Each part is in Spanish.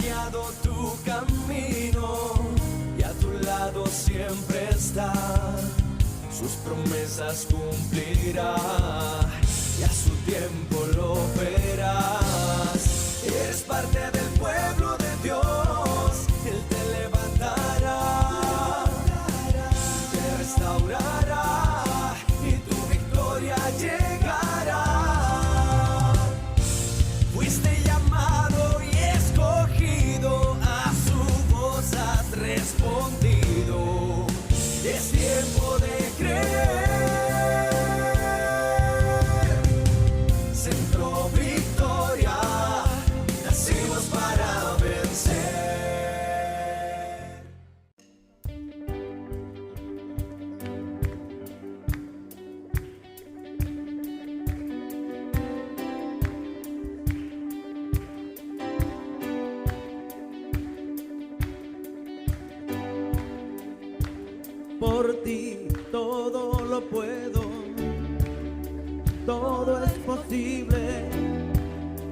guiado tu camino y a tu lado siempre está. Sus promesas cumplirá y a su tiempo lo verás. Eres parte del pueblo de Dios, Él te levantará, te restaurará y tu victoria llegará. Fuiste llamado y escogido, a su voz has respondido. Es tiempo de creer. Centro Victoria, nacimos para vencer. Por ti todo lo puedo, todo es posible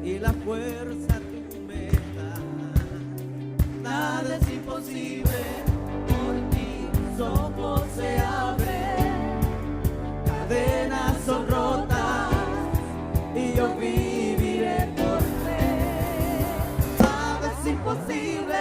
y la fuerza tú me das. Nada es imposible, por ti mis ojos se abren, cadenas son rotas y yo viviré por fe. Nada es imposible.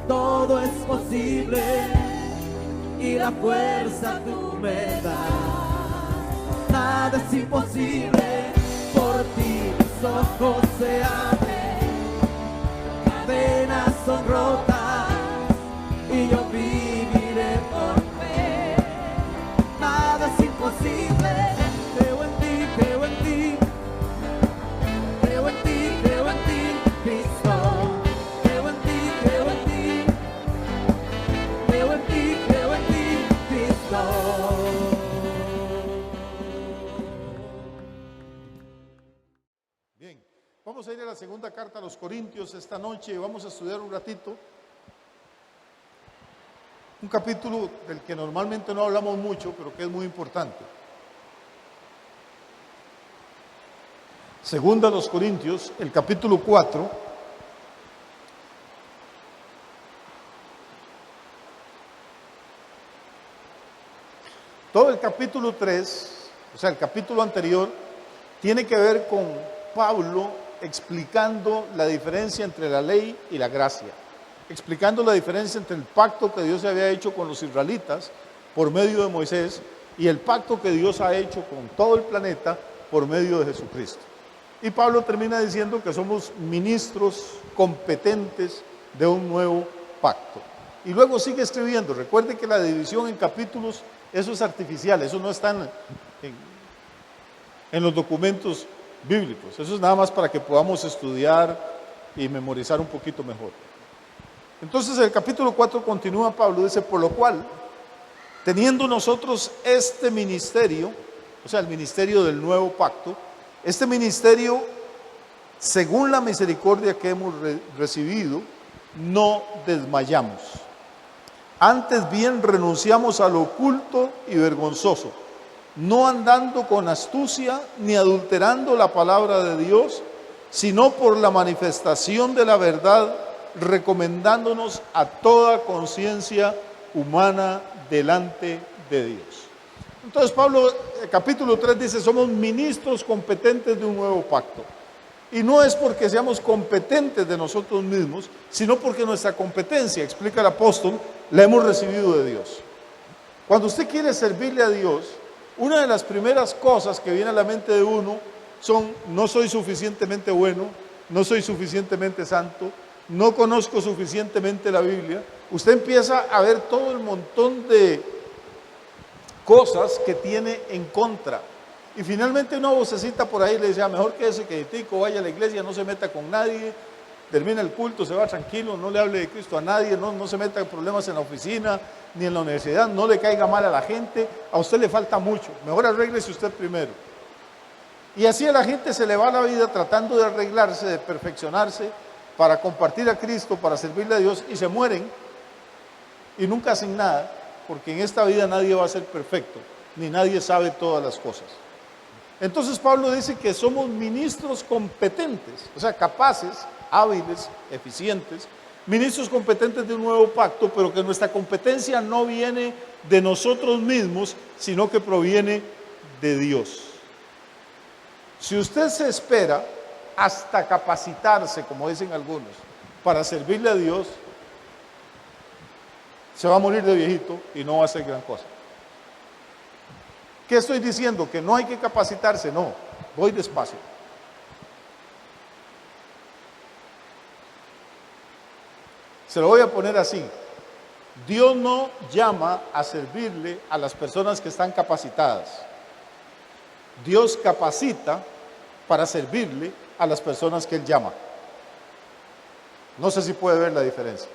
Todo es posible y la fuerza tú me das. Nada es imposible, por ti mis ojos se abren, cadenas son rotas y yo viviré por fe. Nada es imposible, creo en ti, creo en ti, creo en ti, creo en ti, Cristo. Creo en ti, creo Bien, vamos a ir a la segunda carta a los Corintios esta noche y vamos a estudiar un ratito. Un capítulo del que normalmente no hablamos mucho, pero que es muy importante. Segunda a los Corintios, el capítulo 4. Todo el capítulo 3, o sea, el capítulo anterior, tiene que ver con Pablo explicando la diferencia entre la ley y la gracia, explicando la diferencia entre el pacto que Dios había hecho con los israelitas por medio de Moisés y el pacto que Dios ha hecho con todo el planeta por medio de Jesucristo. Y Pablo termina diciendo que somos ministros competentes de un nuevo pacto. Y luego sigue escribiendo. Recuerde que la división en capítulos, eso es artificial, eso no está en los documentos bíblicos. Eso es nada más para que podamos estudiar y memorizar un poquito mejor. Entonces el capítulo 4 continúa Pablo, dice, por lo cual, teniendo nosotros este ministerio, o sea, el ministerio del nuevo pacto, este ministerio, según la misericordia que hemos recibido, no desmayamos. Antes bien renunciamos a lo oculto y vergonzoso, no andando con astucia ni adulterando la palabra de Dios, sino por la manifestación de la verdad, recomendándonos a toda conciencia humana delante de Dios. Entonces Pablo, capítulo 3 dice, somos ministros competentes de un nuevo pacto. Y no es porque seamos competentes de nosotros mismos, sino porque nuestra competencia, explica el apóstol, la hemos recibido de Dios. Cuando usted quiere servirle a Dios, una de las primeras cosas que viene a la mente de uno son, no soy suficientemente bueno, no soy suficientemente santo, no conozco suficientemente la Biblia. Usted empieza a ver todo el montón de cosas que tiene en contra. Y finalmente una vocecita por ahí le dice, mejor quédese quietico, vaya a la iglesia, no se meta con nadie, termina el culto, se va tranquilo, no le hable de Cristo a nadie, no se meta en problemas en la oficina, ni en la universidad, no le caiga mal a la gente, a usted le falta mucho, mejor arréglese usted primero. Y así a la gente se le va la vida tratando de arreglarse, de perfeccionarse, para compartir a Cristo, para servirle a Dios, y se mueren y nunca hacen nada, porque en esta vida nadie va a ser perfecto, ni nadie sabe todas las cosas. Entonces Pablo dice que somos ministros competentes, o sea, capaces, hábiles, eficientes, ministros competentes de un nuevo pacto, pero que nuestra competencia no viene de nosotros mismos, sino que proviene de Dios. Si usted se espera hasta capacitarse, como dicen algunos, para servirle a Dios, se va a morir de viejito y no va a hacer gran cosa. ¿Qué estoy diciendo? Que no hay que capacitarse, no, voy despacio. Se lo voy a poner así. Dios no llama a servirle a las personas que están capacitadas. Dios capacita para servirle a las personas que Él llama. No sé si puede ver la diferencia.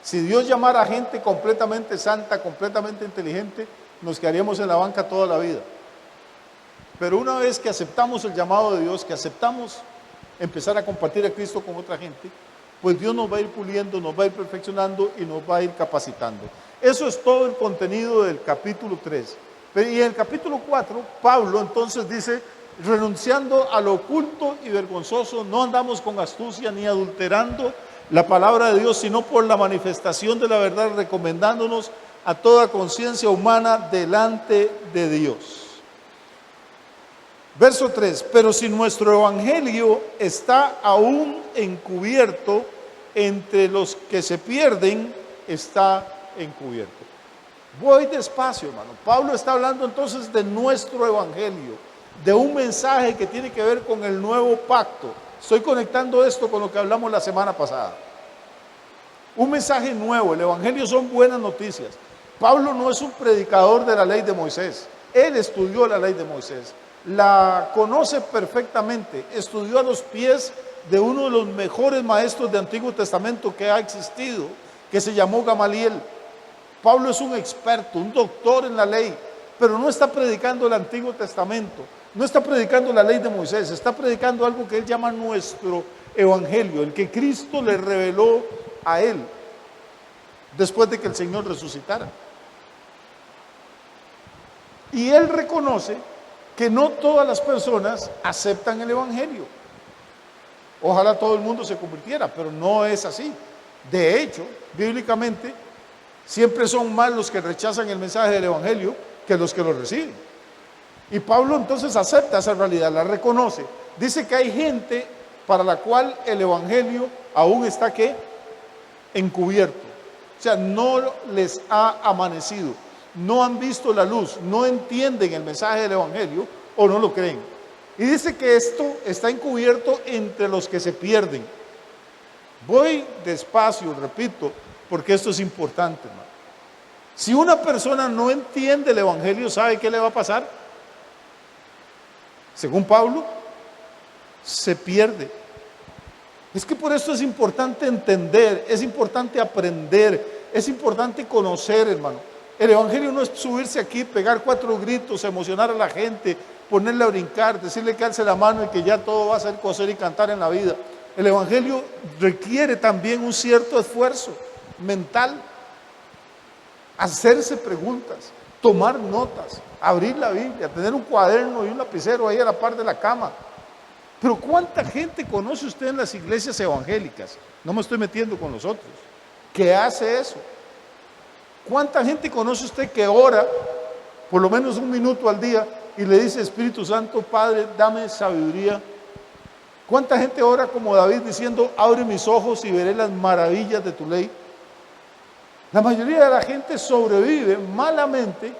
Si Dios llamara a gente completamente santa, completamente inteligente, nos quedaríamos en la banca toda la vida. Pero una vez que aceptamos el llamado de Dios, que aceptamos empezar a compartir a Cristo con otra gente, pues Dios nos va a ir puliendo, nos va a ir perfeccionando y nos va a ir capacitando. Eso es todo el contenido del capítulo 3. Y en el capítulo 4, Pablo entonces dice, renunciando a lo oculto y vergonzoso, no andamos con astucia ni adulterando la palabra de Dios, sino por la manifestación de la verdad, recomendándonos a toda conciencia humana delante de Dios. Verso 3, pero si nuestro evangelio está aún encubierto, entre los que se pierden está encubierto. Voy despacio, hermano. Pablo está hablando entonces de nuestro evangelio, de un mensaje que tiene que ver con el nuevo pacto. Estoy conectando esto con lo que hablamos la semana pasada. Un mensaje nuevo, el evangelio son buenas noticias. Pablo no es un predicador de la ley de Moisés, él estudió la ley de Moisés, la conoce perfectamente, estudió a los pies de uno de los mejores maestros de Antiguo Testamento que ha existido, que se llamó Gamaliel. Pablo es un experto, un doctor en la ley, pero no está predicando el Antiguo Testamento, no está predicando la ley de Moisés, está predicando algo que él llama nuestro evangelio, el que Cristo le reveló a él después de que el Señor resucitara. Y él reconoce que no todas las personas aceptan el evangelio. Ojalá todo el mundo se convirtiera, pero no es así. De hecho, bíblicamente, siempre son más los que rechazan el mensaje del evangelio que los que lo reciben. Y Pablo entonces acepta esa realidad, la reconoce. Dice que hay gente para la cual el evangelio aún está ¿qué? Encubierto. O sea, no les ha amanecido, no han visto la luz, no entienden el mensaje del evangelio o no lo creen. Y dice que esto está encubierto entre los que se pierden. Voy despacio, repito, porque esto es importante, hermano. Si una persona no entiende el evangelio, ¿sabe qué le va a pasar? Según Pablo, se pierde. Es que por esto es importante entender, es importante aprender, es importante conocer, hermano. El evangelio no es subirse aquí, pegar 4 gritos, emocionar a la gente, ponerle a brincar, decirle que alce la mano y que ya todo va a ser coser y cantar en la vida. El evangelio requiere también un cierto esfuerzo mental, hacerse preguntas, tomar notas, abrir la Biblia, tener un cuaderno y un lapicero ahí a la par de la cama. Pero ¿cuánta gente conoce usted en las iglesias evangélicas? No me estoy metiendo con los otros. ¿Qué hace eso? ¿Cuánta gente conoce usted que ora por lo menos 1 minuto al día y le dice: Espíritu Santo, Padre, dame sabiduría? ¿Cuánta gente ora como David diciendo: abre mis ojos y veré las maravillas de tu ley? La mayoría de la gente sobrevive malamente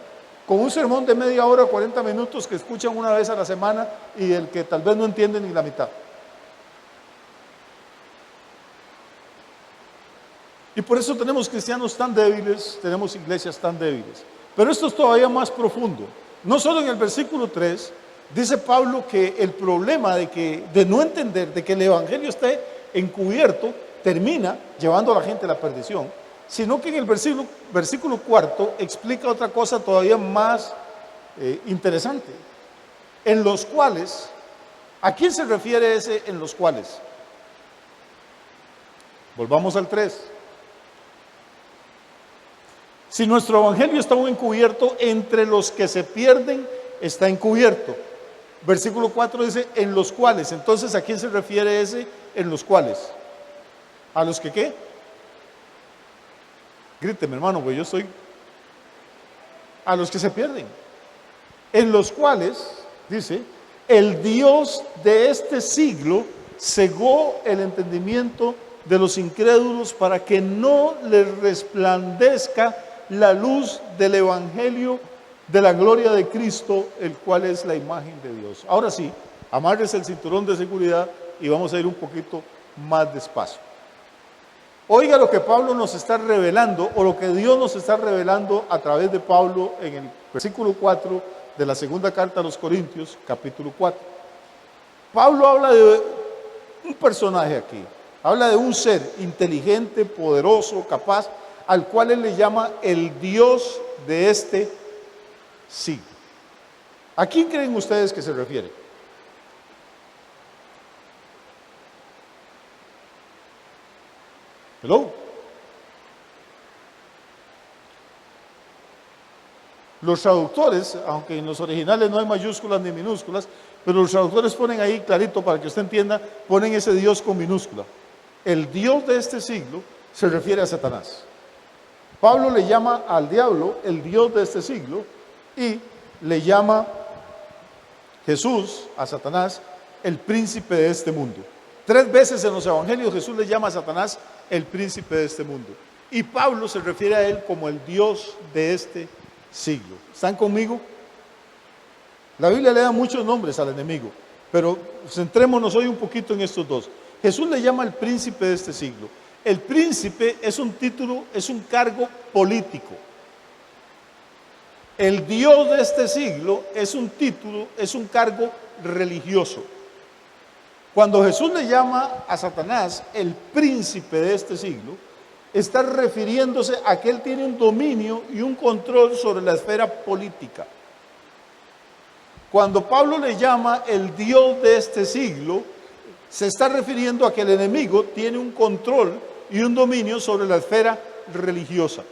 con un sermón de media hora, 40 minutos que escuchan una vez a la semana y el que tal vez no entiende ni la mitad. Y por eso tenemos cristianos tan débiles, tenemos iglesias tan débiles. Pero esto es todavía más profundo. No solo en el versículo 3, dice Pablo que el problema de no entender, de que el evangelio esté encubierto, termina llevando a la gente a la perdición, sino que en el versículo 4 explica otra cosa todavía más interesante. En los cuales, ¿a quién se refiere ese en los cuales? Volvamos al 3. Si nuestro evangelio está aún encubierto, entre los que se pierden está encubierto. Versículo 4 dice: en los cuales. Entonces, ¿a quién se refiere ese en los cuales? ¿A los que qué? Gríteme, hermano, pues yo estoy. A los que se pierden. En los cuales, dice, el Dios de este siglo cegó el entendimiento de los incrédulos para que no les resplandezca la luz del evangelio de la gloria de Cristo, el cual es la imagen de Dios. Ahora sí, amarres el cinturón de seguridad y vamos a ir un poquito más despacio. Oiga lo que Pablo nos está revelando, o lo que Dios nos está revelando a través de Pablo en el versículo 4 de la segunda carta a los Corintios, capítulo 4. Pablo habla de un personaje aquí, habla de un ser inteligente, poderoso, capaz, al cual él le llama el Dios de este siglo. ¿A quién creen ustedes que se refiere? Hello. Los traductores, aunque en los originales no hay mayúsculas ni minúsculas, pero los traductores ponen ahí clarito para que usted entienda, ponen ese Dios con minúscula. El Dios de este siglo se refiere a Satanás. Pablo le llama al diablo el Dios de este siglo y le llama Jesús a Satanás el príncipe de este mundo. 3 veces en los evangelios Jesús le llama a Satanás el príncipe de este mundo. Y Pablo se refiere a él como el Dios de este siglo. ¿Están conmigo? La Biblia le da muchos nombres al enemigo, pero centrémonos hoy un poquito en estos dos. Jesús le llama el príncipe de este siglo. El príncipe es un título, es un cargo político. El Dios de este siglo es un título, es un cargo religioso. Cuando Jesús le llama a Satanás el príncipe de este siglo, está refiriéndose a que él tiene un dominio y un control sobre la esfera política. Cuando Pablo le llama el Dios de este siglo, se está refiriendo a que el enemigo tiene un control y un dominio sobre la esfera religiosa.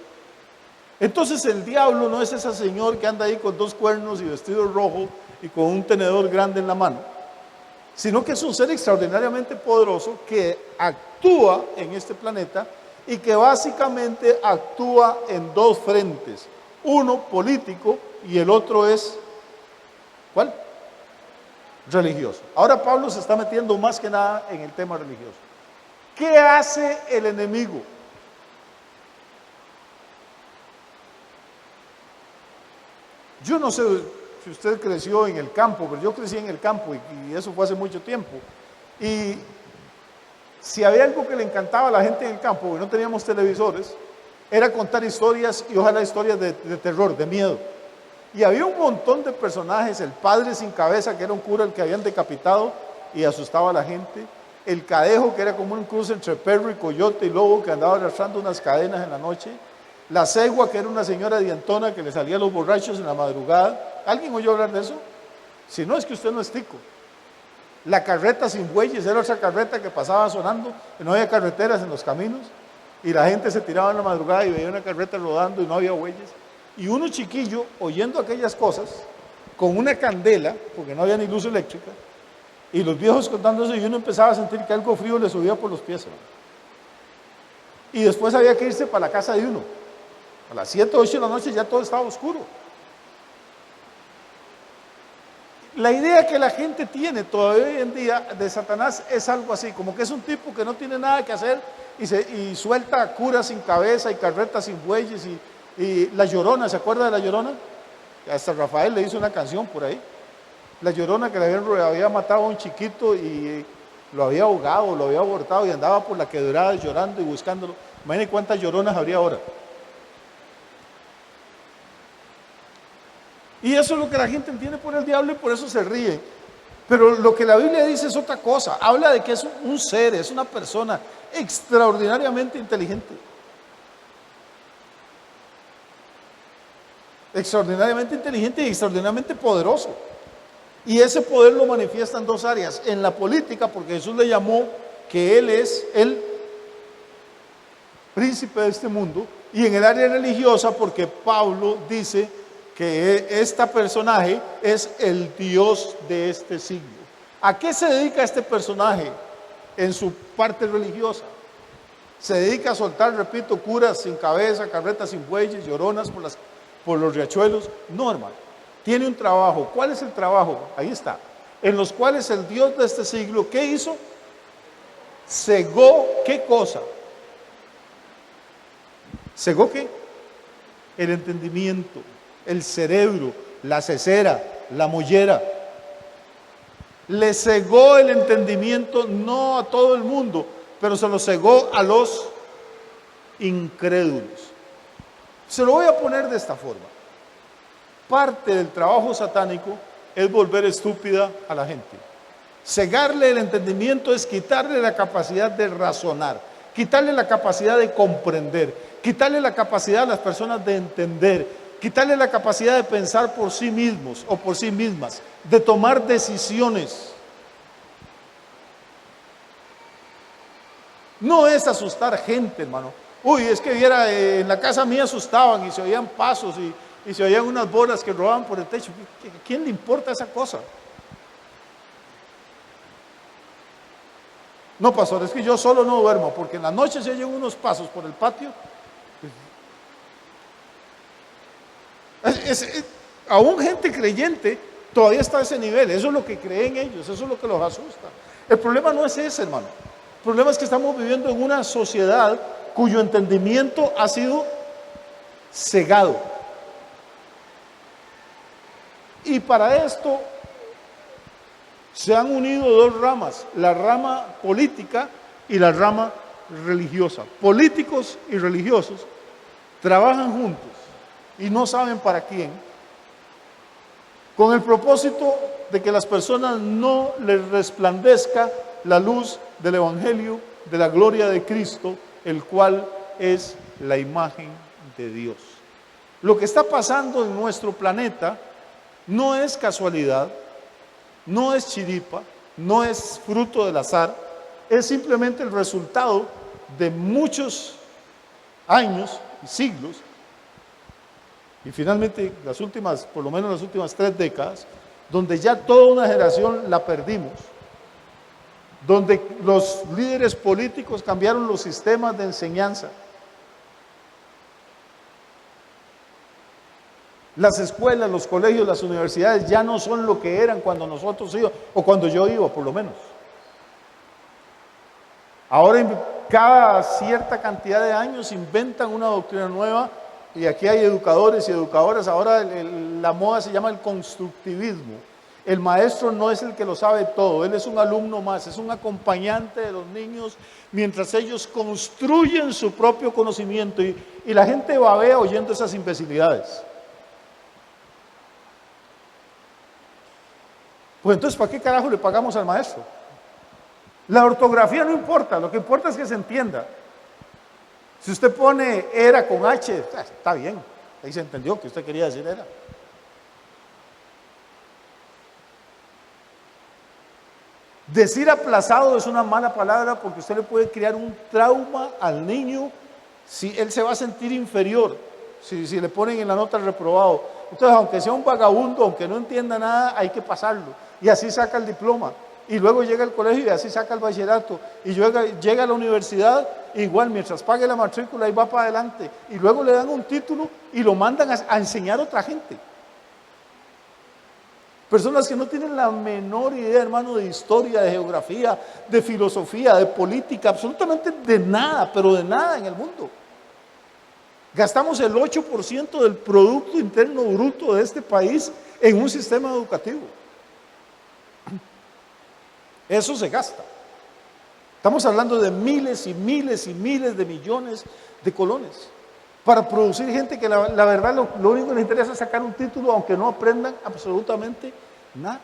Entonces el diablo no es ese señor que anda ahí con 2 cuernos y vestido rojo y con un tenedor grande en la mano, sino que es un ser extraordinariamente poderoso que actúa en este planeta y que básicamente actúa en 2 frentes, uno político y el otro es, ¿cuál? Religioso. Ahora Pablo se está metiendo más que nada en el tema religioso. ¿Qué hace el enemigo? Yo no sé si usted creció en el campo, pero yo crecí en el campo y eso fue hace mucho tiempo. Y si había algo que le encantaba a la gente en el campo, porque no teníamos televisores, era contar historias y ojalá historias de terror, de miedo. Y había un montón de personajes, el padre sin cabeza, que era un cura el que habían decapitado y asustaba a la gente, el cadejo, que era como un cruce entre perro y coyote y lobo, que andaba arrastrando unas cadenas en la noche, la cegua, que era una señora dientona que le salía a los borrachos en la madrugada. ¿Alguien oyó hablar de eso? Si no, es que usted no es tico. La carreta sin bueyes era otra carreta que pasaba sonando, y no había carreteras en los caminos, y la gente se tiraba en la madrugada y veía una carreta rodando y no había bueyes. Y uno chiquillo, oyendo aquellas cosas, con una candela, porque no había ni luz eléctrica, y los viejos contando eso, y uno empezaba a sentir que algo frío le subía por los pies, ¿no? Y después había que irse para la casa de uno. A las 7 o 8 de la noche ya todo estaba oscuro. La idea que la gente tiene todavía hoy en día de Satanás es algo así, como que es un tipo que no tiene nada que hacer y suelta curas sin cabeza y carretas sin bueyes y La Llorona. ¿Se acuerda de La Llorona? Hasta Rafael le hizo una canción por ahí. La Llorona, que le había matado a un chiquito y lo había ahogado, lo había abortado y andaba por la quebrada llorando y buscándolo. Imagínense cuántas lloronas habría ahora. Y eso es lo que la gente entiende por el diablo y por eso se ríe. Pero lo que la Biblia dice es otra cosa. Habla de que es un ser, es una persona extraordinariamente inteligente. Extraordinariamente inteligente y extraordinariamente poderoso. Y ese poder lo manifiesta en 2 áreas. En la política, porque Jesús le llamó que Él es el príncipe de este mundo. Y en el área religiosa, porque Pablo dice que este personaje es el Dios de este siglo. ¿A qué se dedica este personaje en su parte religiosa? Se dedica a soltar, repito, curas sin cabeza, carretas sin bueyes, lloronas por los riachuelos. No, hermano. Tiene un trabajo. ¿Cuál es el trabajo? Ahí está. En los cuales el Dios de este siglo, ¿qué hizo? Cegó, ¿qué cosa? ¿Cegó qué? El entendimiento, el cerebro, la cesera, la mollera. Le cegó el entendimiento, no a todo el mundo, pero se lo cegó a los incrédulos. Se lo voy a poner de esta forma. Parte del trabajo satánico es volver estúpida a la gente. Cegarle el entendimiento es quitarle la capacidad de razonar, quitarle la capacidad de comprender, quitarle la capacidad a las personas de entender, quitarle la capacidad de pensar por sí mismos o por sí mismas, de tomar decisiones. No es asustar gente, hermano. Uy, es que viera, en la casa mía asustaban y se oían pasos y se oían unas bolas que rodaban por el techo. ¿A quién le importa esa cosa? No, pastor, es que yo solo no duermo, porque en la noche se oyen unos pasos por el patio. Aún gente creyente todavía está a ese nivel. Eso es lo que creen ellos, eso es lo que los asusta. El problema no es ese, hermano. El problema es que estamos viviendo en una sociedad cuyo entendimiento ha sido cegado. Y para esto se han unido 2 ramas, la rama política y la rama religiosa. Políticos y religiosos trabajan juntos y no saben para quién, con el propósito de que las personas no les resplandezca la luz del Evangelio de la gloria de Cristo, el cual es la imagen de Dios. Lo que está pasando en nuestro planeta no es casualidad, no es chiripa, no es fruto del azar, es simplemente el resultado de muchos años y siglos, y finalmente por lo menos las últimas 3 décadas, donde ya toda una generación la perdimos, donde los líderes políticos cambiaron los sistemas de enseñanza. Las escuelas, los colegios, las universidades ya no son lo que eran cuando nosotros íbamos, o cuando yo iba por lo menos. Ahora cada cierta cantidad de años inventan una doctrina nueva y aquí hay educadores y educadoras. Ahora la moda se llama el constructivismo. El maestro no es el que lo sabe todo, él es un alumno más, es un acompañante de los niños mientras ellos construyen su propio conocimiento y la gente babea oyendo esas imbecilidades. Pues entonces, ¿para qué carajo le pagamos al maestro? La ortografía no importa, lo que importa es que se entienda. Si usted pone era con H, está bien, ahí se entendió que usted quería decir era. Decir aplazado es una mala palabra porque usted le puede crear un trauma al niño si él se va a sentir inferior, si le ponen en la nota reprobado. Entonces, aunque sea un vagabundo, aunque no entienda nada, hay que pasarlo. Y así saca el diploma. Y luego llega al colegio y así saca el bachillerato. Y llega a la universidad, igual, mientras pague la matrícula y va para adelante. Y luego le dan un título y lo mandan a enseñar a otra gente. Personas que no tienen la menor idea, hermano, de historia, de geografía, de filosofía, de política, absolutamente de nada, pero de nada en el mundo. Gastamos el 8% del Producto Interno Bruto de este país en un sistema educativo. Eso se gasta. Estamos hablando de miles y miles y miles de millones de colones para producir gente que la verdad lo único que les interesa es sacar un título aunque no aprendan absolutamente nada.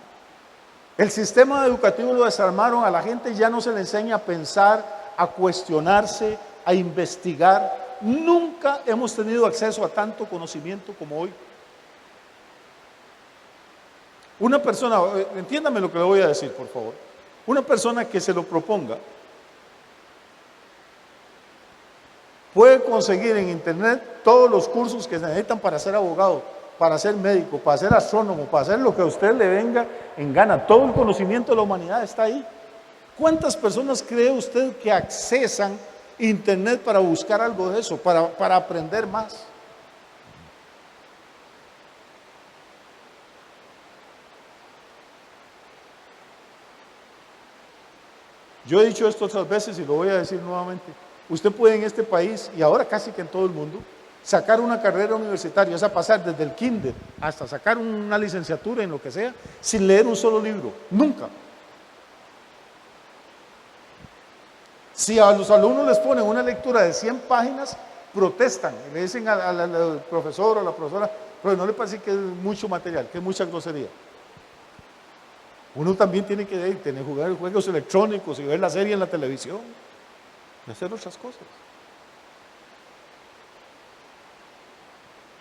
El sistema educativo lo desarmaron, a la gente ya no se le enseña a pensar, a cuestionarse, a investigar. Nunca hemos tenido acceso a tanto conocimiento como hoy. Una persona, entiéndame lo que le voy a decir, por favor. Una persona que se lo proponga puede conseguir en internet todos los cursos que se necesitan para ser abogado, para ser médico, para ser astrónomo, para hacer lo que a usted le venga en gana. Todo el conocimiento de la humanidad está ahí. ¿Cuántas personas cree usted que accesan internet para buscar algo de eso, para aprender más? Yo he dicho esto otras veces y lo voy a decir nuevamente. Usted puede en este país, y ahora casi que en todo el mundo, sacar una carrera universitaria, o sea, pasar desde el kinder hasta sacar una licenciatura en lo que sea, sin leer un solo libro, nunca. Si a los alumnos les ponen una lectura de 100 páginas, protestan y le dicen al profesor o a la profesora, pero no le parece que es mucho material, que es mucha grosería. Uno también tiene que jugar juegos electrónicos y ver la serie en la televisión y hacer otras cosas.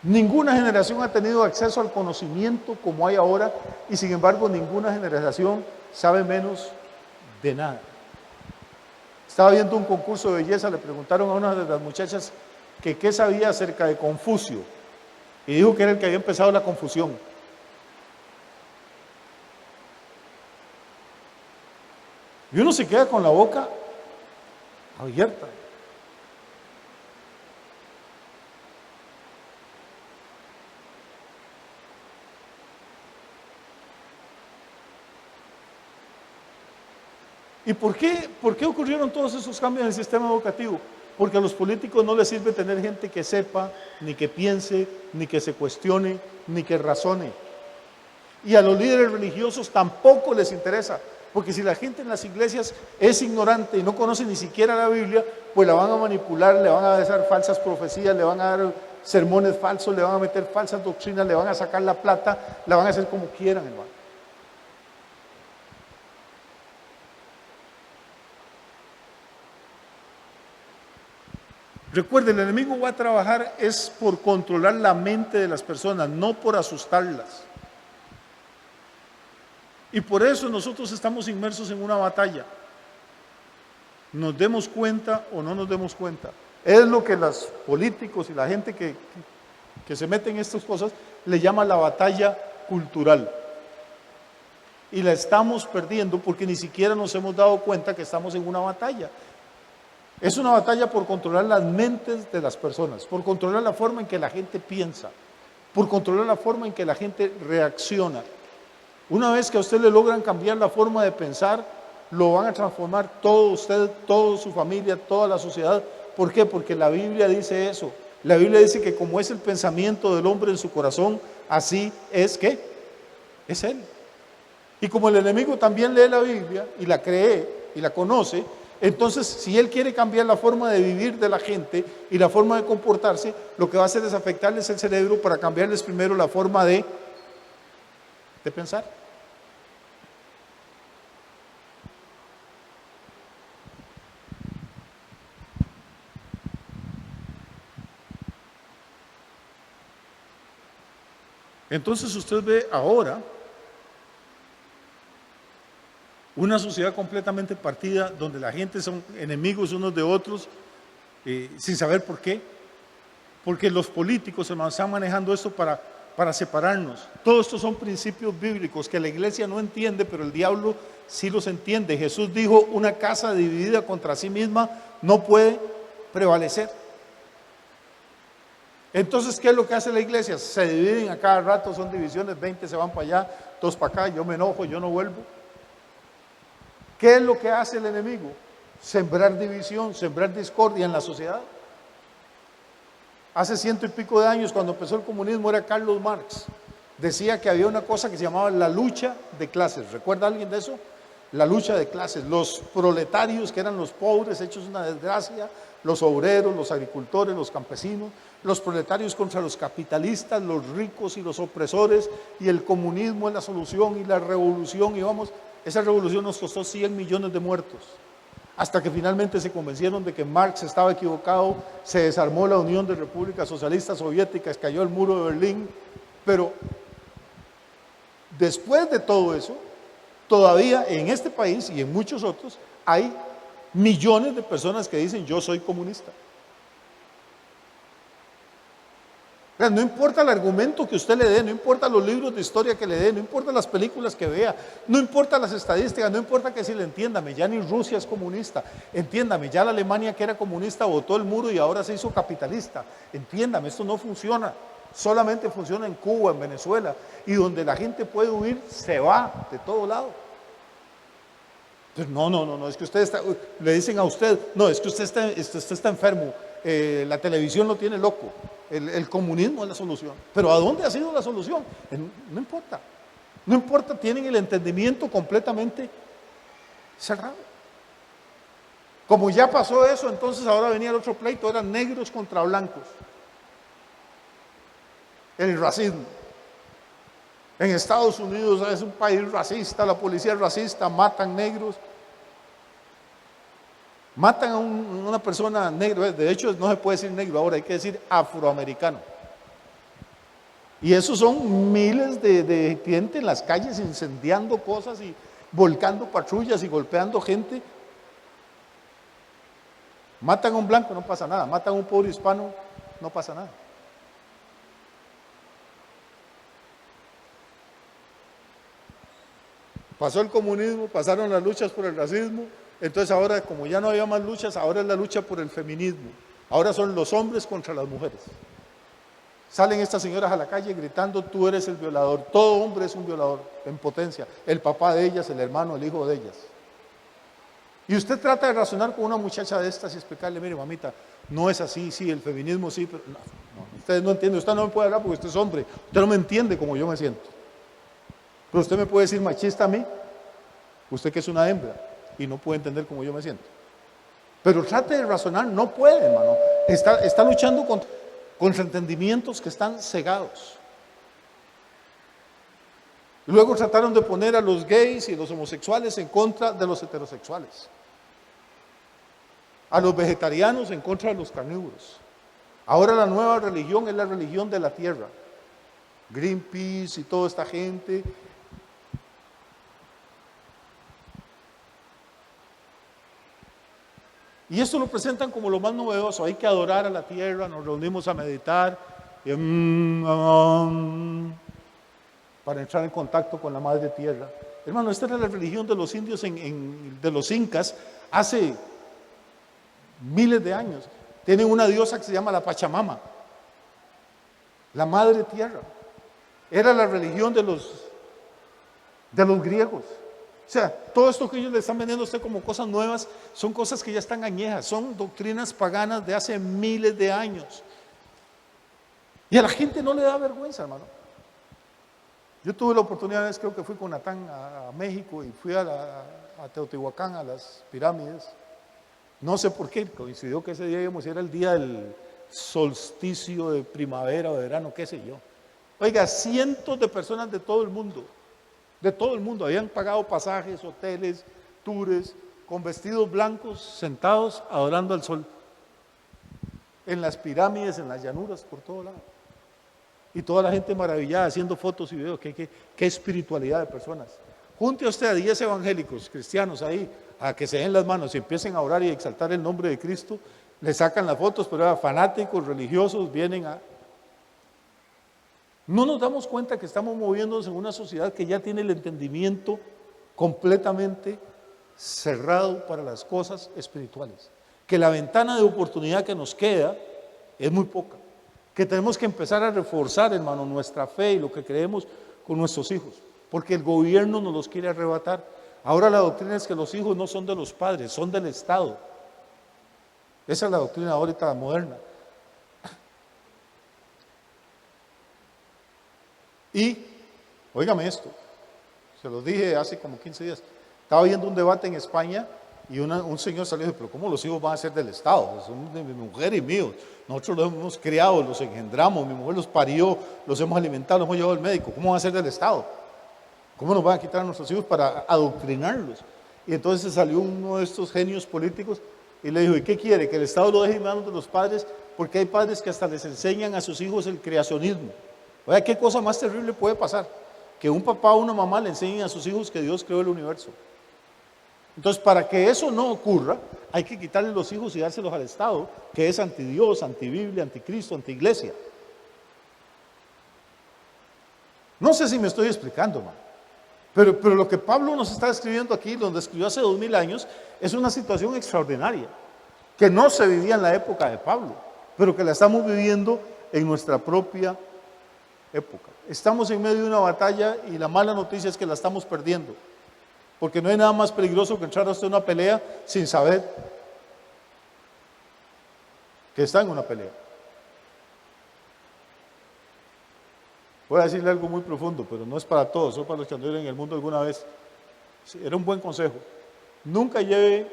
Ninguna generación ha tenido acceso al conocimiento como hay ahora y sin embargo ninguna generación sabe menos de nada. Estaba viendo un concurso de belleza, le preguntaron a una de las muchachas que qué sabía acerca de Confucio y dijo que era el que había empezado la confusión. Y uno se queda con la boca abierta. ¿Y por qué ocurrieron todos esos cambios en el sistema educativo? Porque a los políticos no les sirve tener gente que sepa, ni que piense, ni que se cuestione, ni que razone. Y a los líderes religiosos tampoco les interesa, porque si la gente en las iglesias es ignorante y no conoce ni siquiera la Biblia, pues la van a manipular, le van a dar falsas profecías, le van a dar sermones falsos, le van a meter falsas doctrinas, le van a sacar la plata, la van a hacer como quieran, hermano. Recuerde, el enemigo va a trabajar es por controlar la mente de las personas, no por asustarlas. Y por eso nosotros estamos inmersos en una batalla. Nos demos cuenta o no nos demos cuenta. Es lo que los políticos y la gente que se mete en estas cosas le llama la batalla cultural. Y la estamos perdiendo porque ni siquiera nos hemos dado cuenta que estamos en una batalla. Es una batalla por controlar las mentes de las personas, por controlar la forma en que la gente piensa, por controlar la forma en que la gente reacciona. Una vez que a usted le logran cambiar la forma de pensar, lo van a transformar todo usted, toda su familia, toda la sociedad. ¿Por qué? Porque la Biblia dice eso. La Biblia dice que como es el pensamiento del hombre en su corazón, así es que es él. Y como el enemigo también lee la Biblia y la cree y la conoce, entonces si él quiere cambiar la forma de vivir de la gente y la forma de comportarse, lo que va a hacer es afectarles el cerebro para cambiarles primero la forma de pensar. Entonces usted ve ahora una sociedad completamente partida, donde la gente son enemigos unos de otros, sin saber por qué. Porque los políticos están manejando esto para separarnos. Todos estos son principios bíblicos que la iglesia no entiende, pero el diablo sí los entiende. Jesús dijo, una casa dividida contra sí misma no puede prevalecer. Entonces, ¿qué es lo que hace la iglesia? Se dividen a cada rato, son divisiones, 20 se van para allá, 2 para acá, yo me enojo, yo no vuelvo. ¿Qué es lo que hace el enemigo? Sembrar división, sembrar discordia en la sociedad. Hace 100 y pico de años, cuando empezó el comunismo, era Carlos Marx. Decía que había una cosa que se llamaba la lucha de clases. ¿Recuerda alguien de eso? La lucha de clases. Los proletarios, que eran los pobres, hechos una desgracia, los obreros, los agricultores, los campesinos, los proletarios contra los capitalistas, los ricos y los opresores, y el comunismo es la solución, y la revolución, y vamos, esa revolución nos costó 100 millones de muertos. Hasta que finalmente se convencieron de que Marx estaba equivocado, se desarmó la Unión de Repúblicas Socialistas Soviéticas, cayó el muro de Berlín. Pero después de todo eso, todavía en este país y en muchos otros hay millones de personas que dicen yo soy comunista. No importa el argumento que usted le dé, no importa los libros de historia que le dé, no importa las películas que vea, no importa las estadísticas, no importa que si le entiéndame, ya ni Rusia es comunista, entiéndame, ya la Alemania que era comunista botó el muro y ahora se hizo capitalista, entiéndame, esto no funciona, solamente funciona en Cuba, en Venezuela, y donde la gente puede huir, se va de todo lado. Entonces, no, es que usted está, le dicen a usted, no, es que usted está enfermo, la televisión lo tiene loco. El comunismo es la solución. Pero ¿a dónde ha sido la solución? No importa. No importa, tienen el entendimiento completamente cerrado. Como ya pasó eso, entonces ahora venía el otro pleito, eran negros contra blancos. El racismo. En Estados Unidos es un país racista, la policía es racista, matan negros. Matan a una persona negra, de hecho no se puede decir negro ahora, hay que decir afroamericano. Y esos son miles de gente en las calles incendiando cosas y volcando patrullas y golpeando gente. Matan a un blanco, no pasa nada. Matan a un pobre hispano, no pasa nada. Pasó el comunismo, pasaron las luchas por el racismo. Entonces ahora, como ya no había más luchas, ahora es la lucha por el feminismo. Ahora son los hombres contra las mujeres. Salen estas señoras a la calle gritando, tú eres el violador. Todo hombre es un violador en potencia. El papá de ellas, el hermano, el hijo de ellas. Y usted trata de razonar con una muchacha de estas y explicarle, mire mamita, no es así, sí, el feminismo sí, pero no, usted no entiende, usted no me puede hablar porque usted es hombre. Usted no me entiende como yo me siento. Pero usted me puede decir machista a mí, usted que es una hembra. Y no puede entender cómo yo me siento. Pero trate de razonar, no puede, hermano. Está luchando contra entendimientos que están cegados. Luego trataron de poner a los gays y los homosexuales en contra de los heterosexuales. a los vegetarianos en contra de los carnívoros. Ahora la nueva religión es la religión de la tierra. Greenpeace y toda esta gente. Y esto lo presentan como lo más novedoso. Hay que adorar a la tierra, nos reunimos a meditar y, para entrar en contacto con la madre tierra. Hermano, esta era la religión de los indios, de los incas, hace miles de años. Tienen una diosa que se llama la Pachamama, la madre tierra. Era la religión de los griegos. O sea, todo esto que ellos le están vendiendo a usted como cosas nuevas, son cosas que ya están añejas, son doctrinas paganas de hace miles de años. Y a la gente no le da vergüenza, hermano. Yo tuve la oportunidad, creo que fui con Natán a México y fui a Teotihuacán, a las pirámides. No sé por qué, coincidió que ese día era el día del solsticio de primavera o de verano, qué sé yo. Oiga, cientos de personas de todo el mundo, habían pagado pasajes, hoteles, tours, con vestidos blancos, sentados, adorando al sol. En las pirámides, en las llanuras, por todo lado. Y toda la gente maravillada, haciendo fotos y videos. Qué espiritualidad de personas. Junte a usted a 10 evangélicos cristianos ahí, a que se den las manos y empiecen a orar y a exaltar el nombre de Cristo. Le sacan las fotos, pero fanáticos, religiosos, vienen a... No nos damos cuenta que estamos moviéndonos en una sociedad que ya tiene el entendimiento completamente cerrado para las cosas espirituales. Que la ventana de oportunidad que nos queda es muy poca. Que tenemos que empezar a reforzar, hermano, nuestra fe y lo que creemos con nuestros hijos. Porque el gobierno nos los quiere arrebatar. Ahora la doctrina es que los hijos no son de los padres, son del Estado. Esa es la doctrina ahorita moderna. Y, óigame esto, se lo dije hace como 15 días, estaba viendo un debate en España y un señor salió y dijo, pero ¿cómo los hijos van a ser del Estado? Son de mi mujer y míos, nosotros los hemos criado, los engendramos, mi mujer los parió, los hemos alimentado, los hemos llevado al médico, ¿cómo van a ser del Estado? ¿Cómo nos van a quitar a nuestros hijos para adoctrinarlos? Y entonces salió uno de estos genios políticos y le dijo, ¿y qué quiere? ¿Que el Estado lo deje en manos de los padres? Porque hay padres que hasta les enseñan a sus hijos el creacionismo. Oiga, ¿qué cosa más terrible puede pasar? Que un papá o una mamá le enseñen a sus hijos que Dios creó el universo. Entonces, para que eso no ocurra, hay que quitarle los hijos y dárselos al Estado, que es antidios, antibiblia, anticristo, antiiglesia. No sé si me estoy explicando, hermano. Pero lo que Pablo nos está escribiendo aquí, donde escribió hace 2000 años, es una situación extraordinaria, que no se vivía en la época de Pablo, pero que la estamos viviendo en nuestra propia época. Estamos en medio de una batalla y la mala noticia es que la estamos perdiendo, porque no hay nada más peligroso que entrar hasta una pelea sin saber que está en una pelea. Voy a decirle algo muy profundo, pero no es para todos, solo para los que anduvieron en el mundo alguna vez. Era un buen consejo. Nunca lleve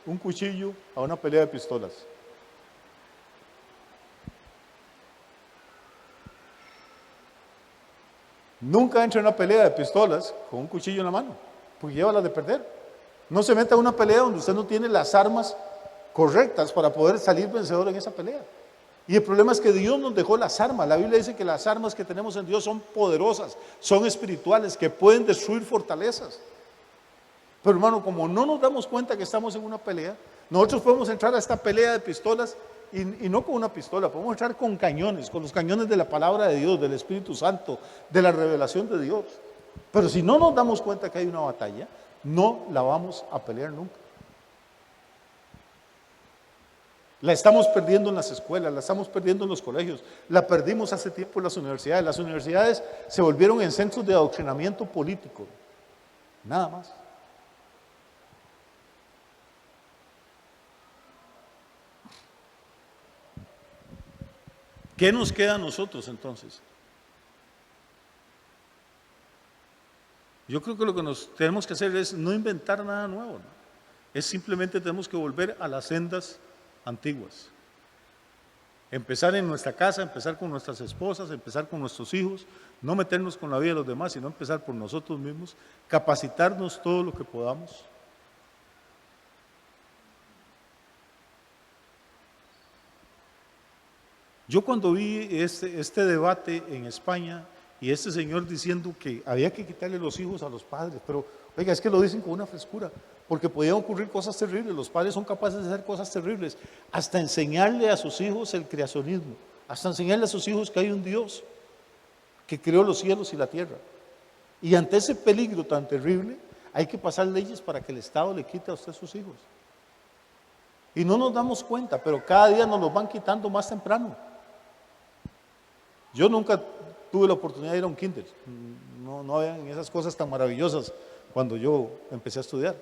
un cuchillo a una pelea de pistolas. Nunca entre en una pelea de pistolas con un cuchillo en la mano, porque lleva la de perder. No se meta a una pelea donde usted no tiene las armas correctas para poder salir vencedor en esa pelea. Y el problema es que Dios nos dejó las armas. La Biblia dice que las armas que tenemos en Dios son poderosas, son espirituales, que pueden destruir fortalezas. Pero hermano, como no nos damos cuenta que estamos en una pelea, nosotros podemos entrar a esta pelea de pistolas y no con una pistola, podemos entrar con cañones, con los cañones de la palabra de Dios, del Espíritu Santo, de la revelación de Dios. Pero si no nos damos cuenta que hay una batalla, no la vamos a pelear nunca. La estamos perdiendo en las escuelas, la estamos perdiendo en los colegios, la perdimos hace tiempo en las universidades. Las universidades se volvieron en centros de adoctrinamiento político, nada más. ¿Qué nos queda a nosotros entonces? Yo creo que lo que nos tenemos que hacer es no inventar nada nuevo, ¿no? Es simplemente tenemos que volver a las sendas antiguas. Empezar en nuestra casa, empezar con nuestras esposas, empezar con nuestros hijos, no meternos con la vida de los demás, sino empezar por nosotros mismos, capacitarnos todo lo que podamos. Yo cuando vi este debate en España y este señor diciendo que había que quitarle los hijos a los padres, pero oiga, es que lo dicen con una frescura, porque podían ocurrir cosas terribles, los padres son capaces de hacer cosas terribles, hasta enseñarle a sus hijos el creacionismo, hasta enseñarle a sus hijos que hay un Dios que creó los cielos y la tierra. Y ante ese peligro tan terrible, hay que pasar leyes para que el Estado le quite a usted sus hijos. Y no nos damos cuenta, pero cada día nos los van quitando más temprano. Yo nunca tuve la oportunidad de ir a un kinder, no habían esas cosas tan maravillosas cuando yo empecé a estudiar.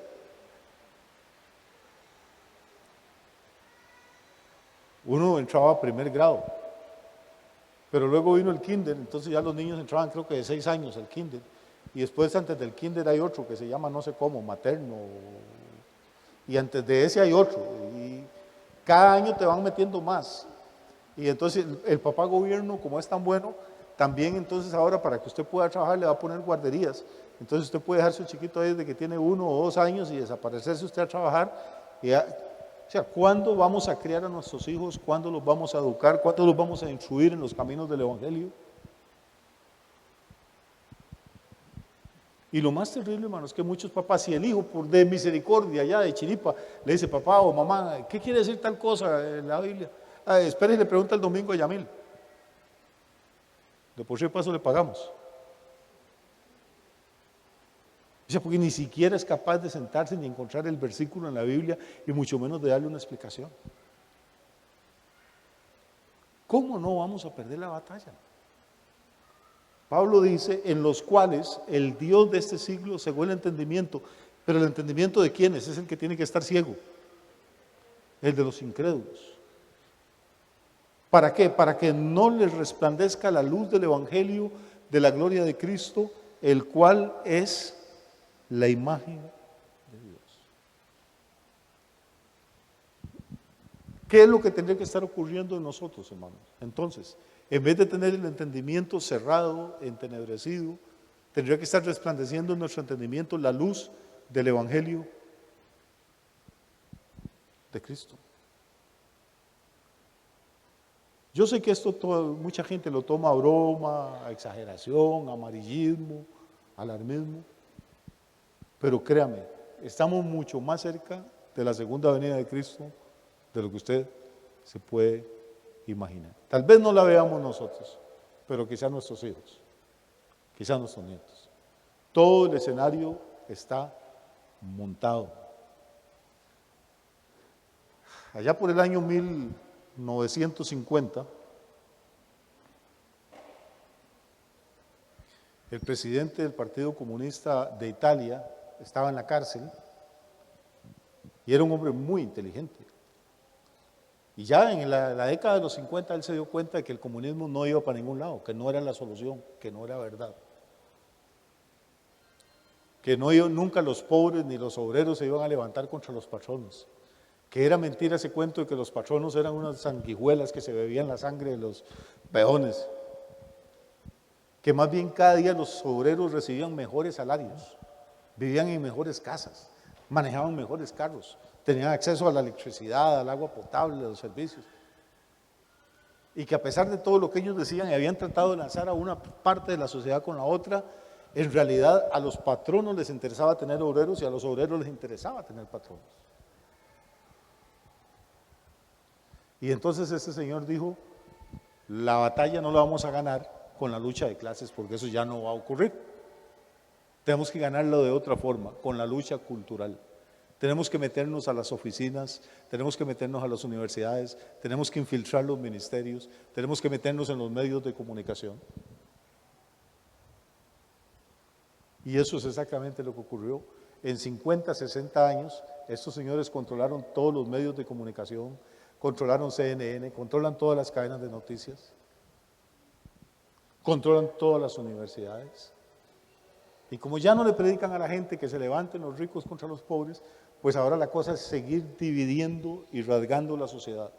Uno entraba a primer grado, pero luego vino el kinder, entonces ya los niños entraban creo que de 6 años al kinder, y después antes del kinder hay otro que se llama no sé cómo, materno, y antes de ese hay otro, y cada año te van metiendo más. Y entonces el papá gobierno, como es tan bueno, también entonces ahora para que usted pueda trabajar le va a poner guarderías. Entonces usted puede dejar su chiquito ahí desde que tiene 1 o 2 años y desaparecerse usted a trabajar. O sea, ¿cuándo vamos a criar a nuestros hijos? ¿Cuándo los vamos a educar? ¿Cuándo los vamos a instruir en los caminos del Evangelio? Y lo más terrible, hermano, es que muchos papás, si el hijo por de misericordia ya de chiripa le dice, papá o mamá, ¿qué quiere decir tal cosa en la Biblia? Espere y le pregunta el domingo a Yamil. De por sí paso le pagamos. O sea, porque ni siquiera es capaz de sentarse ni encontrar el versículo en la Biblia y mucho menos de darle una explicación. ¿Cómo no vamos a perder la batalla? Pablo dice, en los cuales el Dios de este siglo cegó el entendimiento. Pero el entendimiento de quiénes es el que tiene que estar ciego, el de los incrédulos. ¿Para qué? Para que no les resplandezca la luz del Evangelio de la gloria de Cristo, el cual es la imagen de Dios. ¿Qué es lo que tendría que estar ocurriendo en nosotros, hermanos? Entonces, en vez de tener el entendimiento cerrado, entenebrecido, tendría que estar resplandeciendo en nuestro entendimiento la luz del Evangelio de Cristo. Yo sé que esto mucha gente lo toma a broma, a exageración, a amarillismo, alarmismo, pero créame, estamos mucho más cerca de la segunda venida de Cristo de lo que usted se puede imaginar. Tal vez no la veamos nosotros, pero quizás nuestros hijos, quizás nuestros nietos. Todo el escenario está montado. Allá por el año 1950, el presidente del Partido Comunista de Italia estaba en la cárcel y era un hombre muy inteligente. Y ya en la década de los 50 él se dio cuenta de que el comunismo no iba para ningún lado, que no era la solución, que no era verdad. Que nunca los pobres ni los obreros se iban a levantar contra los patronos. Que era mentira ese cuento de que los patronos eran unas sanguijuelas que se bebían la sangre de los peones. Que más bien cada día los obreros recibían mejores salarios, vivían en mejores casas, manejaban mejores carros, tenían acceso a la electricidad, al agua potable, a los servicios. Y que a pesar de todo lo que ellos decían y habían tratado de lanzar a una parte de la sociedad con la otra, en realidad a los patronos les interesaba tener obreros y a los obreros les interesaba tener patronos. Y entonces este señor dijo, la batalla no la vamos a ganar con la lucha de clases porque eso ya no va a ocurrir. Tenemos que ganarlo de otra forma, con la lucha cultural. Tenemos que meternos a las oficinas, tenemos que meternos a las universidades, tenemos que infiltrar los ministerios, tenemos que meternos en los medios de comunicación. Y eso es exactamente lo que ocurrió. En 50, 60 años, estos señores controlaron todos los medios de comunicación, controlaron CNN, controlan todas las cadenas de noticias, controlan todas las universidades. Y como ya no le predican a la gente que se levanten los ricos contra los pobres, pues ahora la cosa es seguir dividiendo y rasgando la sociedad.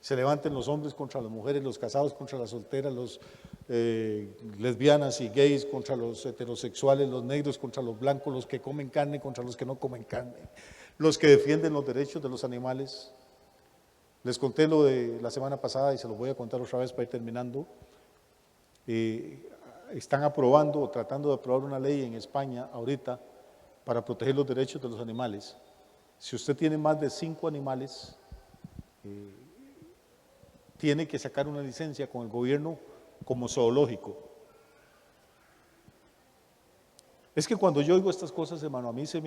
Se levanten los hombres contra las mujeres, los casados contra las solteras, los lesbianas y gays contra los heterosexuales, los negros contra los blancos, los que comen carne contra los que no comen carne, los que defienden los derechos de los animales. Les conté lo de la semana pasada y se los voy a contar otra vez para ir terminando. Están aprobando o tratando de aprobar una ley en España ahorita para proteger los derechos de los animales. Si usted tiene más de 5 animales, tiene que sacar una licencia con el gobierno como zoológico. Es que cuando yo oigo estas cosas, hermano, a mí se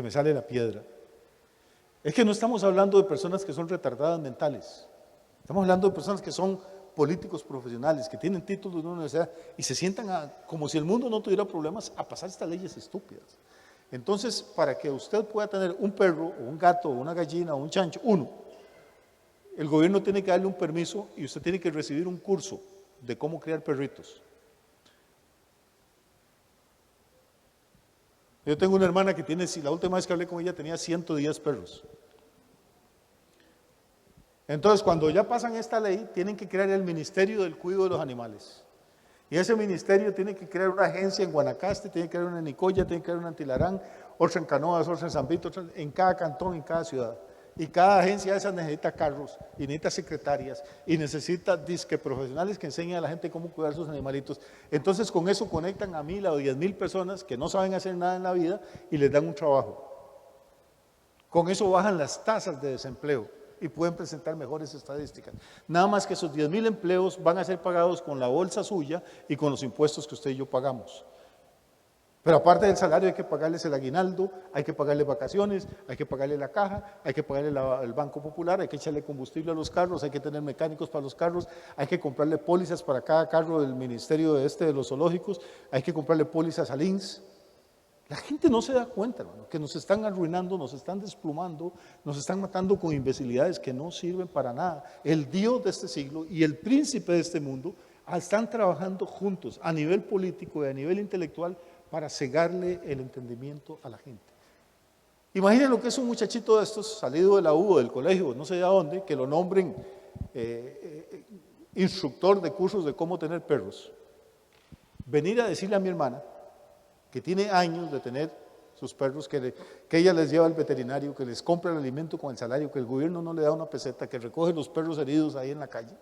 me sale la piedra. Es que no estamos hablando de personas que son retardadas mentales. Estamos hablando de personas que son políticos profesionales, que tienen títulos de una universidad y se sientan como si el mundo no tuviera problemas a pasar estas leyes estúpidas. Entonces, para que usted pueda tener un perro o un gato o una gallina o un chancho, el gobierno tiene que darle un permiso y usted tiene que recibir un curso de cómo criar perritos. Yo tengo una hermana que tiene, la última vez que hablé con ella tenía 110 perros. Entonces, cuando ya pasan esta ley, tienen que crear el Ministerio del Cuidado de los Animales. Y ese ministerio tiene que crear una agencia en Guanacaste, tiene que crear una en Nicoya, tiene que crear una en Tilarán, otra en Canoas, otra en San Vito, otra en cada cantón, en cada ciudad. Y cada agencia de esas necesita carros, y necesita secretarias, y necesita disque profesionales que enseñen a la gente cómo cuidar sus animalitos. Entonces con eso conectan a 1,000 o 10,000 personas que no saben hacer nada en la vida y les dan un trabajo. Con eso bajan las tasas de desempleo y pueden presentar mejores estadísticas. Nada más que esos 10,000 empleos van a ser pagados con la bolsa suya y con los impuestos que usted y yo pagamos. Pero aparte del salario hay que pagarles el aguinaldo, hay que pagarle vacaciones, hay que pagarle la caja, hay que pagarle el Banco Popular, hay que echarle combustible a los carros, hay que tener mecánicos para los carros, hay que comprarle pólizas para cada carro del ministerio de los zoológicos, hay que comprarle pólizas al INSS. La gente no se da cuenta, hermano, que nos están arruinando, nos están desplumando, nos están matando con imbecilidades que no sirven para nada. El Dios de este siglo y el príncipe de este mundo están trabajando juntos a nivel político y a nivel intelectual para cegarle el entendimiento a la gente. Imaginen lo que es un muchachito de estos, salido de la U o del colegio, no sé de dónde, que lo nombren instructor de cursos de cómo tener perros. Venir a decirle a mi hermana, que tiene años de tener sus perros, que ella les lleva al veterinario, que les compra el alimento con el salario, que el gobierno no le da una peseta, que recoge los perros heridos ahí en la calle,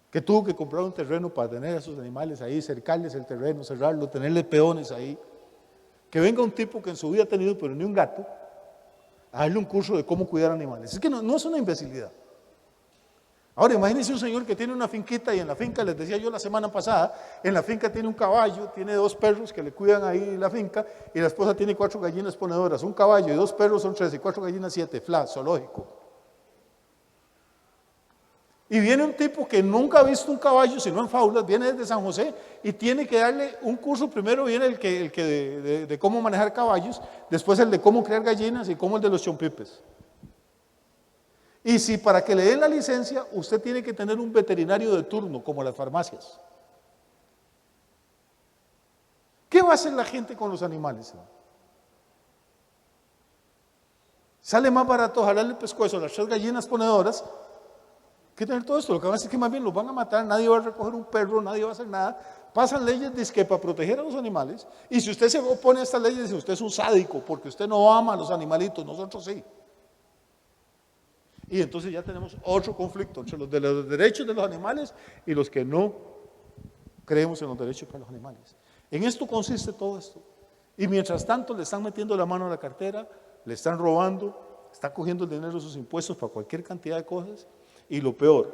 que tuvo que comprar un terreno para tener a sus animales ahí, cercarles el terreno, cerrarlo, tenerle peones ahí, que venga un tipo que en su vida ha tenido pero ni un gato, a darle un curso de cómo cuidar animales. Es que no es una imbecilidad. Ahora imagínense un señor que tiene una finquita y en la finca, les decía yo la semana pasada, en la finca tiene un caballo, tiene 2 perros que le cuidan ahí la finca y la esposa tiene 4 gallinas ponedoras, un caballo y 2 perros son 13 y 4 gallinas 7, zoológico. Y viene un tipo que nunca ha visto un caballo sino en faulas, viene desde San José y tiene que darle un curso. Primero viene el que de cómo manejar caballos, después el de cómo criar gallinas y cómo el de los chompipes. Y si para que le den la licencia usted tiene que tener un veterinario de turno como las farmacias. ¿Qué va a hacer la gente con los animales? Sale más barato jalarle el pescuezo a las 3 gallinas ponedoras que tener todo esto. Lo que va a hacer es que más bien los van a matar, nadie va a recoger un perro, nadie va a hacer nada. Pasan leyes dizque para proteger a los animales, y si usted se opone a estas leyes, dice usted es un sádico porque usted no ama a los animalitos, nosotros sí. Y entonces ya tenemos otro conflicto entre los de los derechos de los animales y los que no creemos en los derechos para los animales. En esto consiste todo esto. Y mientras tanto le están metiendo la mano a la cartera, le están robando, están cogiendo el dinero de sus impuestos para cualquier cantidad de cosas. Y lo peor,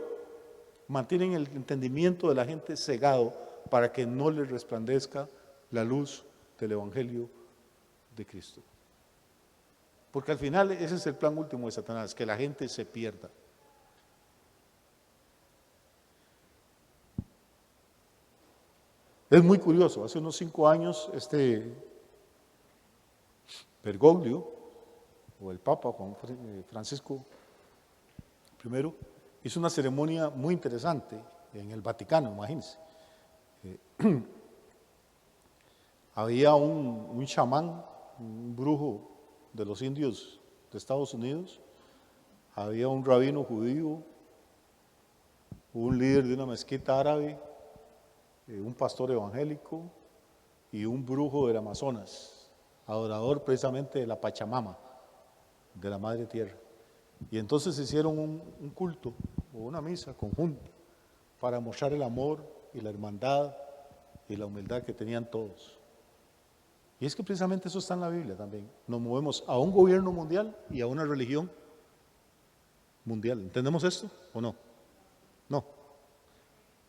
mantienen el entendimiento de la gente cegado para que no les resplandezca la luz del Evangelio de Cristo. Porque al final ese es el plan último de Satanás, que la gente se pierda. Es muy curioso, hace unos 5 años Bergoglio, o el Papa Juan Francisco I, hizo una ceremonia muy interesante en el Vaticano, imagínense. Había un chamán, un brujo de los indios de Estados Unidos, había un rabino judío, un líder de una mezquita árabe, un pastor evangélico y un brujo del Amazonas, adorador precisamente de la Pachamama, de la Madre Tierra. Y entonces hicieron un culto o una misa conjunta para mostrar el amor y la hermandad y la humildad que tenían todos. Y es que precisamente eso está en la Biblia también. Nos movemos a un gobierno mundial y a una religión mundial. ¿Entendemos esto o no? No.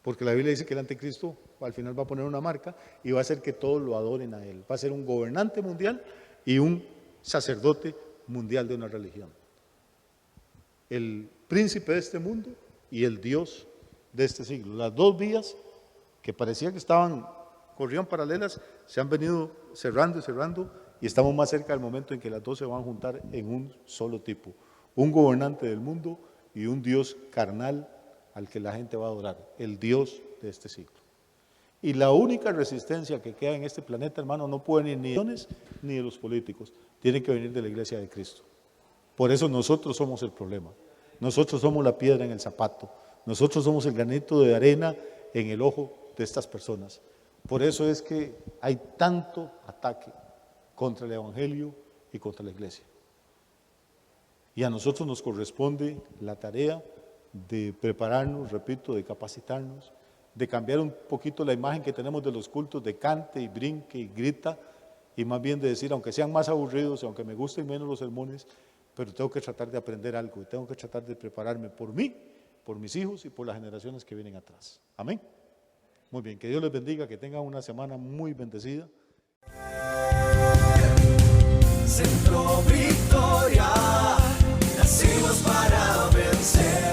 Porque la Biblia dice que el anticristo al final va a poner una marca y va a hacer que todos lo adoren a él. Va a ser un gobernante mundial y un sacerdote mundial de una religión. El príncipe de este mundo y el Dios de este siglo. Las dos vías que parecía que corrían paralelas, se han venido cerrando y cerrando, y estamos más cerca del momento en que las dos se van a juntar en un solo tipo. Un gobernante del mundo y un Dios carnal al que la gente va a adorar, el Dios de este siglo. Y la única resistencia que queda en este planeta, hermano, no puede venir ni de los ni de los políticos, tiene que venir de la iglesia de Cristo. Por eso nosotros somos el problema, nosotros somos la piedra en el zapato, nosotros somos el granito de arena en el ojo de estas personas. Por eso es que hay tanto ataque contra el evangelio y contra la iglesia. Y a nosotros nos corresponde la tarea de prepararnos, repito, de capacitarnos, de cambiar un poquito la imagen que tenemos de los cultos de cante y brinque y grita, y más bien de decir, aunque sean más aburridos, aunque me gusten menos los sermones, pero tengo que tratar de aprender algo y tengo que tratar de prepararme por mí, por mis hijos y por las generaciones que vienen atrás. Amén. Muy bien, que Dios les bendiga, que tengan una semana muy bendecida. Centro Victoria, nacimos para vencer.